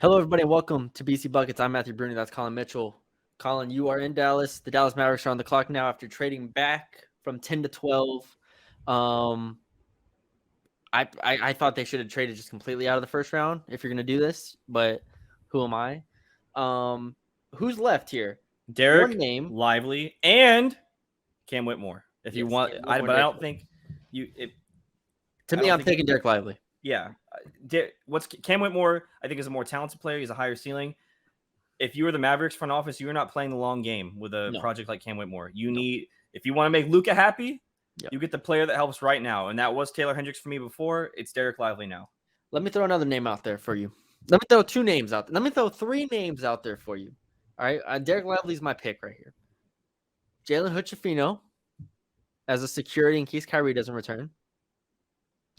Hello, everybody, and welcome to BC Buckets. I'm Matthew Bruni. That's Colin Mitchell. Colin, you are in Dallas. The Dallas Mavericks are on the clock now after trading back from 10 to 12. I thought they should have traded just completely out of the first round if you're going to do this, but who am I? Who's left here? Dereck, One name. Lively, and Cam Whitmore. If you want, I don't think you. To me, I'm taking Dereck Lively. Yeah, what's Cam Whitmore? I think is a more talented player. He's a higher ceiling. If you were the Mavericks front office, you are not playing the long game with a project like Cam Whitmore. You need, if you want to make Luka happy, you get the player that helps right now, and that was Taylor Hendricks for me before. It's Dereck Lively now. Let me throw another name out there for you. Let me throw two names out. Let me throw three names out there for you. All right, Dereck Lively's my pick right here. Jalen Hood-Schifino as a security in case Kyrie doesn't return.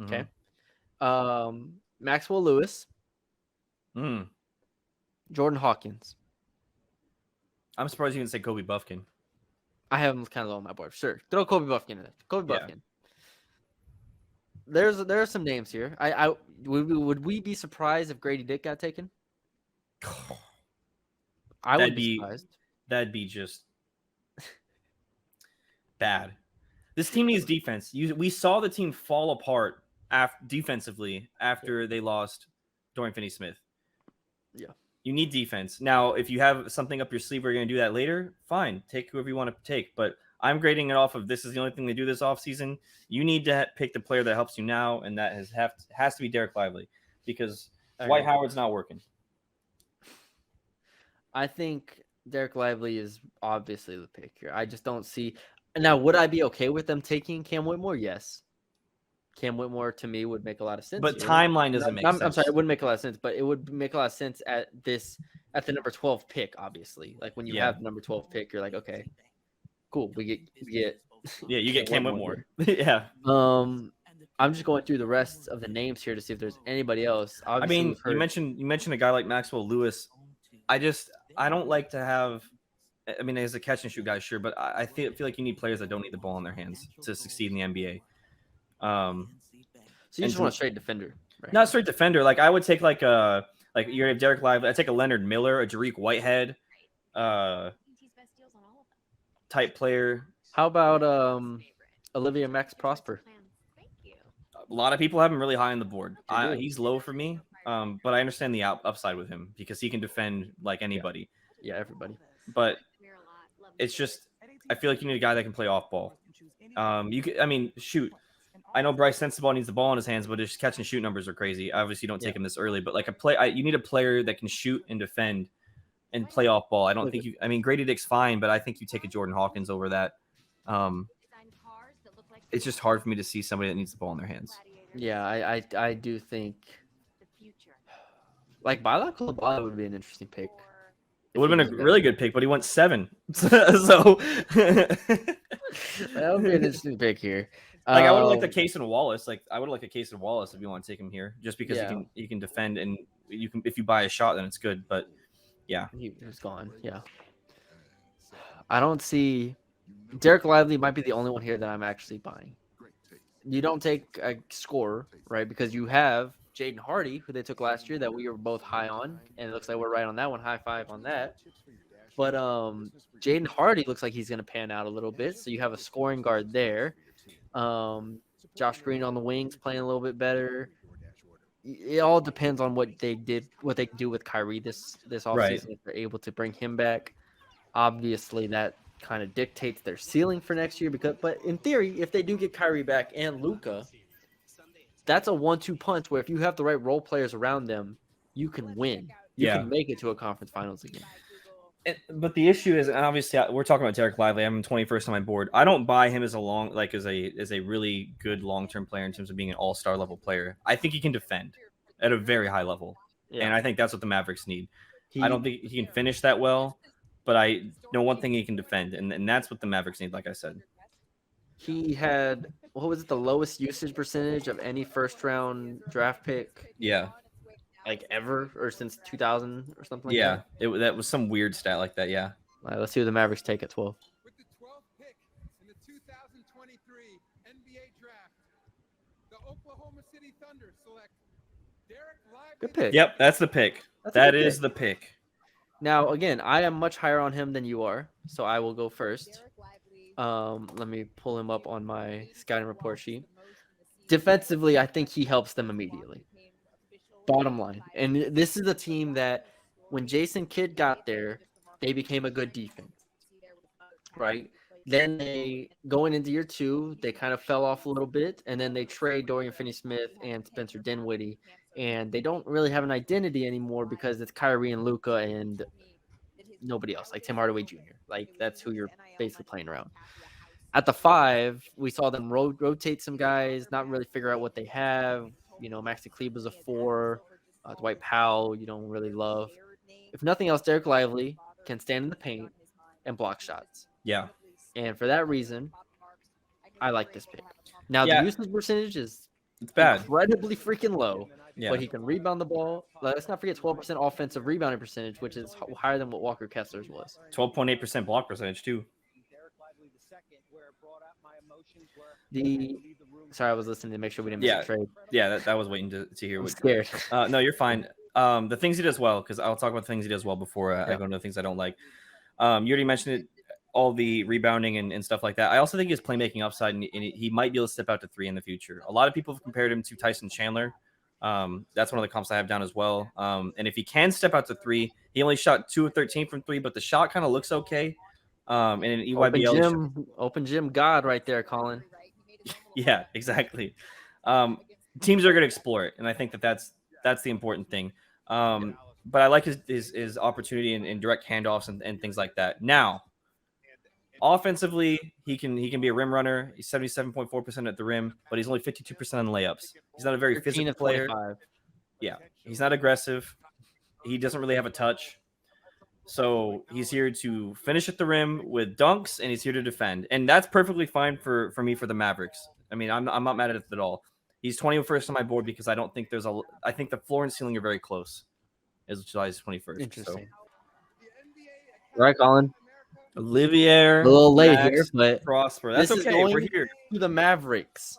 Okay. Maxwell Lewis. Jordan Hawkins. I'm surprised you didn't say Kobe Buffkin. I have him kind of low on my board. Sure, throw Kobe Buffkin in there. Kobe Buffkin. There are some names here. Would we be surprised if Grady Dick got taken? I would be surprised. That'd be just bad. This team needs defense. We saw the team fall apart defensively after they lost Dorian Finney-Smith. Yeah. You need defense. Now, if you have something up your sleeve where you're going to do that later, fine. Take whoever you want to take. But I'm grading it off of this is the only thing they do this offseason. You need to pick the player that helps you now, and that has to be Dereck Lively because Dwight Howard's not working. I think Dereck Lively is obviously the pick here. I just don't see. Now, would I be okay with them taking Cam Whitmore? Yes. Cam Whitmore, to me, would make a lot of sense. But timeline doesn't make sense. I'm sorry, it wouldn't make a lot of sense, but it would make a lot of sense at the number 12 pick, obviously. Like, when you have the number 12 pick, you're like, okay, cool. We get yeah, you get Cam Whitmore. Yeah. I'm just going through the rest of the names here to see if there's anybody else. Obviously, you mentioned a guy like Maxwell Lewis. I don't like to have. I mean, as a catch and shoot guy, sure, but I feel like you need players that don't need the ball in their hands to succeed in the NBA. So you just want a straight defender, right? Not a straight defender. Like I would take like you have Dereck Lively. I take a Leonard Miller, a Dereck Whitehead, type player. How about Olivier Maxence-Prosper? A lot of people have him really high on the board. He's low for me, but I understand the upside with him because he can defend like anybody. Yeah, everybody. But it's just I feel like you need a guy that can play off ball. Shoot. I know Bryce Sensabaugh needs the ball in his hands, but his catch and shoot numbers are crazy. Obviously, you don't take him this early, but like you need a player that can shoot and defend and play off ball. I don't think Grady Dick's fine, but I think you take a Jordan Hawkins over that. It's just hard for me to see somebody that needs the ball in their hands. Yeah, I do think like Bala Coulibaly would be an interesting pick. It would have been a really good pick, but he went 7. So that would be an interesting pick here. Like I would have liked a case in Wallace. Like I would have liked a case in Wallace if you want to take him here, just because he can defend and you can if you buy a shot then it's good. But yeah, he was gone. Yeah, I don't see Dereck Lively might be the only one here that I'm actually buying. You don't take a scorer, right? Because you have Jaden Hardy, who they took last year, that we were both high on, and it looks like we're right on that one. High five on that. But Jaden Hardy looks like he's going to pan out a little bit, so you have a scoring guard there. Josh Green on the wings playing a little bit better. It all depends on what they can do with Kyrie this offseason. If they're able to bring him back, obviously that kind of dictates their ceiling for next year. But in theory, if they do get Kyrie back and Luka, that's a 1-2 punch where if you have the right role players around them, you can win. You can make it to a conference finals again. But the issue is, and obviously, we're talking about Dereck Lively. I'm 21st on my board. I don't buy him as a really good long-term player in terms of being an all-star level player. I think he can defend at a very high level, and I think that's what the Mavericks need. I don't think he can finish that well, but I know one thing he can defend, and that's what the Mavericks need. Like I said, he had the lowest usage percentage of any first-round draft pick? Yeah. Like ever or since 2000 or something like that? Yeah, that was some weird stat like that, yeah. All right, let's see who the Mavericks take at 12. With the 12th pick in the 2023 NBA draft, the Oklahoma City Thunder select Dereck Lively. Good pick. Yep, that's the pick. That's a That good is pick. the pick. Now, again, I am much higher on him than you are, so I will go first. Let me pull him up on my scouting report sheet. Defensively, I think he helps them immediately. Bottom line. And this is a team that when Jason Kidd got there, they became a good defense, right? Then they, going into year 2, they kind of fell off a little bit, and then they trade Dorian Finney-Smith and Spencer Dinwiddie, and they don't really have an identity anymore because it's Kyrie and Luka and nobody else, like Tim Hardaway Jr. Like, that's who you're basically playing around. At the 5, we saw them rotate some guys, not really figure out what they have. You know, Maxi Kleber's a 4. Dwight Powell, you don't really love. If nothing else, Dereck Lively can stand in the paint and block shots. Yeah. And for that reason, I like this pick. Now, Yeah. the usage percentage is It's bad. incredibly freaking low, Yeah. but he can rebound the ball. Let's not forget 12% offensive rebounding percentage, which is higher than what Walker Kessler's was. 12.8% block percentage too. Sorry, I was listening to make sure we didn't Yeah. miss a trade. Yeah, that was waiting to hear I'm what. scared. No, you're fine. The things he does well, because I'll talk about the things he does well before I go into the things I don't like. You already mentioned it, all the rebounding and stuff like that. I also think his playmaking upside, and he might be able to step out to 3 in the future. A lot of people have compared him to Tyson Chandler. That's one of the comps I have down as well. And if he can step out to 3, he only shot 2 of 13 from 3, but the shot kind of looks okay. And in EYBL, open gym God right there, Colin. Yeah, exactly. Teams are going to explore it, and I think that's the important thing. But I like his opportunity in direct handoffs and things like that. Now, offensively, he can be a rim runner. He's 77.4% at the rim, but he's only 52% on layups. He's not a very 13 physical of player. 25. Yeah, he's not aggressive. He doesn't really have a touch. So he's here to finish at the rim with dunks, and he's here to defend, and that's perfectly fine for me for the Mavericks. I mean, I'm not mad at it at all. He's 21st on my board because I don't think I think the floor and ceiling are very close. Is July 21st. Interesting. So. All right, Colin. Olivier. A little late here, but Prosper. That's this is okay. We're going here. to the Mavericks.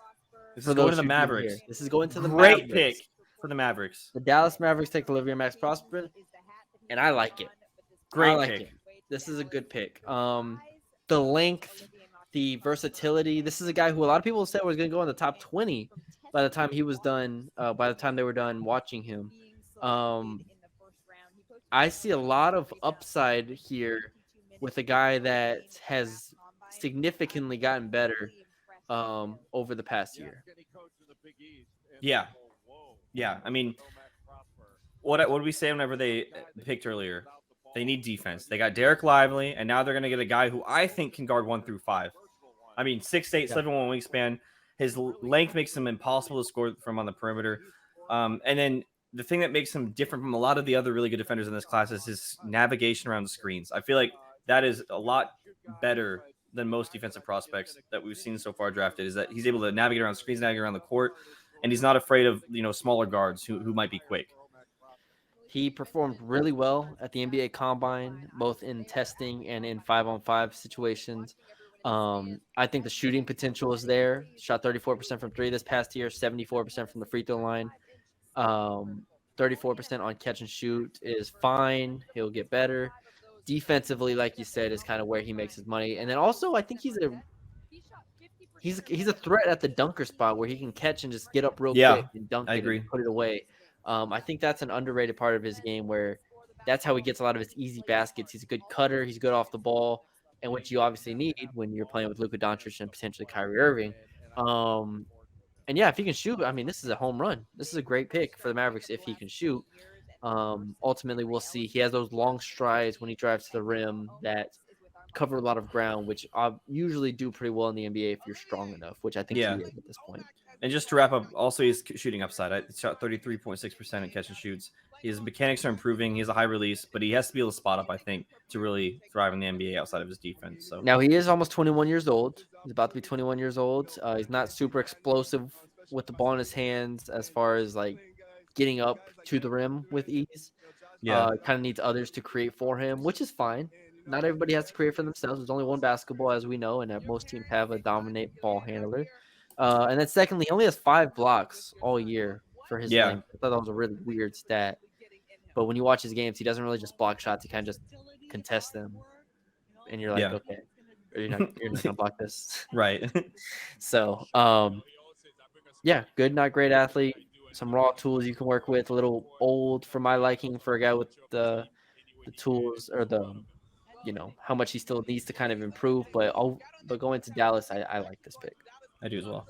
This For is going those to the who didn't Mavericks. hear. This is going to the Great Mavericks. pick for the Mavericks. The Dallas Mavericks take Olivier Maxence-Prosper, and I like it. Great I like pick. it. This is a good pick. The length, the versatility. This is a guy who a lot of people said was going to go in the top 20 by the time he was done. By the time they were done watching him, I see a lot of upside here with a guy that has significantly gotten better over the past year. Yeah. I mean, what did we say whenever they picked earlier? They need defense. They got Dereck Lively, and now they're going to get a guy who I think can guard 1 through 5. I mean, 6'8", 7'1" wingspan. His length makes him impossible to score from on the perimeter. And then the thing that makes him different from a lot of the other really good defenders in this class is his navigation around the screens. I feel like that is a lot better than most defensive prospects that we've seen so far drafted, is that he's able to navigate around screens, navigate around the court, and he's not afraid of, smaller guards who might be quick. He performed really well at the NBA Combine, both in testing and in 5-on-5 situations. I think the shooting potential is there. Shot 34% from 3 this past year, 74% from the free throw line. 34% on catch and shoot is fine. He'll get better. Defensively, like you said, is kind of where he makes his money. And then also, I think he's a threat at the dunker spot where he can catch and just get up real quick and dunk it and put it away. I think that's an underrated part of his game where that's how he gets a lot of his easy baskets. He's a good cutter. He's good off the ball, and which you obviously need when you're playing with Luka Doncic and potentially Kyrie Irving. And yeah, if he can shoot, I mean, this is a home run. This is a great pick for the Mavericks if he can shoot. Ultimately, we'll see. He has those long strides when he drives to the rim that cover a lot of ground, which usually do pretty well in the NBA if you're strong enough, which I think he is at this point. And just to wrap up, also his shooting upside. I shot 33.6% in catch and shoots. His mechanics are improving. He has a high release, but he has to be able to spot up, I think, to really thrive in the NBA outside of his defense. So now he is almost 21 years old. He's about to be 21 years old. He's not super explosive with the ball in his hands as far as like getting up to the rim with ease. Kind of needs others to create for him, which is fine. Not everybody has to create for themselves. There's only one basketball, as we know, and that most teams have a dominant ball handler. And then secondly, he only has 5 blocks all year for his length. I thought that was a really weird stat. but when you watch his games, he doesn't really just block shots. He kind of just contest them, and you're like, Yeah. okay, you're not gonna block this. Right. So, yeah, good, not great athlete. Some raw tools you can work with. A little old for my liking for a guy with the tools or how much he still needs to kind of improve. But going to Dallas, I like this pick. I do as well.